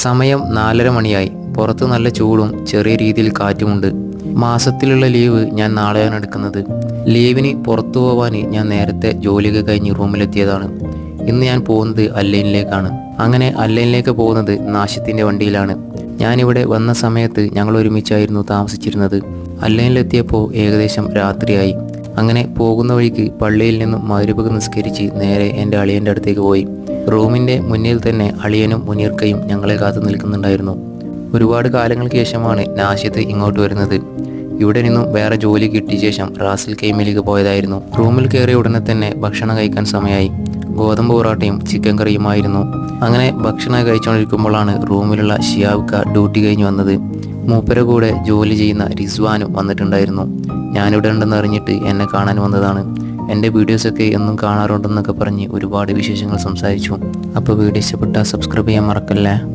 സമയം 4:30 മണിയായി. പുറത്ത് നല്ല ചൂടും ചെറിയ രീതിയിൽ കാറ്റുമുണ്ട്. മാസത്തിലുള്ള ലീവ് ഞാൻ നാളെയാണ് എടുക്കുന്നത്. ലീവിന് പുറത്തു പോവാൻ ഞാൻ നേരത്തെ ജോലിയൊക്കെ കഴിഞ്ഞ് റൂമിലെത്തിയതാണ്. ഇന്ന് ഞാൻ പോകുന്നത് അല്ലൈനിലേക്കാണ്. അങ്ങനെ അല്ലൈനിലേക്ക് പോകുന്നത് നാശിത്തിൻ്റെ വണ്ടിയിലാണ്. ഞാനിവിടെ വന്ന സമയത്ത് ഞങ്ങൾ ഒരുമിച്ചായിരുന്നു താമസിച്ചിരുന്നത്. അല്ലൈനിലെത്തിയപ്പോൾ ഏകദേശം രാത്രിയായി. അങ്ങനെ പോകുന്ന വഴിക്ക് പള്ളിയിൽ നിന്നും മഗ്‌രിബ് നിസ്കരിച്ച് നേരെ എൻ്റെ അളിയൻ്റെ അടുത്തേക്ക് പോയി. റൂമിൻ്റെ മുന്നിൽ തന്നെ അളിയനും മുനീർക്കയും ഞങ്ങളെ കാത്തു നിൽക്കുന്നുണ്ടായിരുന്നു. ഒരുപാട് കാലങ്ങൾക്ക് ശേഷമാണ് നാശിത്ത് ഇങ്ങോട്ട് വരുന്നത്. ഇവിടെ നിന്നും വേറെ ജോലി കിട്ടിയ ശേഷം റാസൽ കെയ്മയിലേക്ക് പോയതായിരുന്നു. റൂമിൽ കയറിയ ഉടനെ തന്നെ ഭക്ഷണം കഴിക്കാൻ സമയമായി. ഗോതമ്പ് പൊറാട്ടയും ചിക്കൻ കറിയുമായിരുന്നു. അങ്ങനെ ഭക്ഷണം കഴിച്ചുകൊണ്ടിരിക്കുമ്പോഴാണ് റൂമിലുള്ള ഷിയാബ്ക്ക ഡ്യൂട്ടി കഴിഞ്ഞ് വന്നത്. മൂപ്പരെ കൂടെ ജോലി ചെയ്യുന്ന റിസ്വാനും വന്നിട്ടുണ്ടായിരുന്നു. ഞാനിവിടെ ഉണ്ടെന്ന് അറിഞ്ഞിട്ട് എന്നെ കാണാൻ വന്നതാണ്. എൻ്റെ വീഡിയോസൊക്കെ എന്നും കാണാറുണ്ടെന്നൊക്കെ പറഞ്ഞ് ഒരുപാട് വിശേഷങ്ങൾ സംസാരിച്ചു. അപ്പോൾ വീഡിയോ ഇഷ്ടപ്പെട്ടാൽ സബ്സ്ക്രൈബ് ചെയ്യാൻ മറക്കല്ലേ.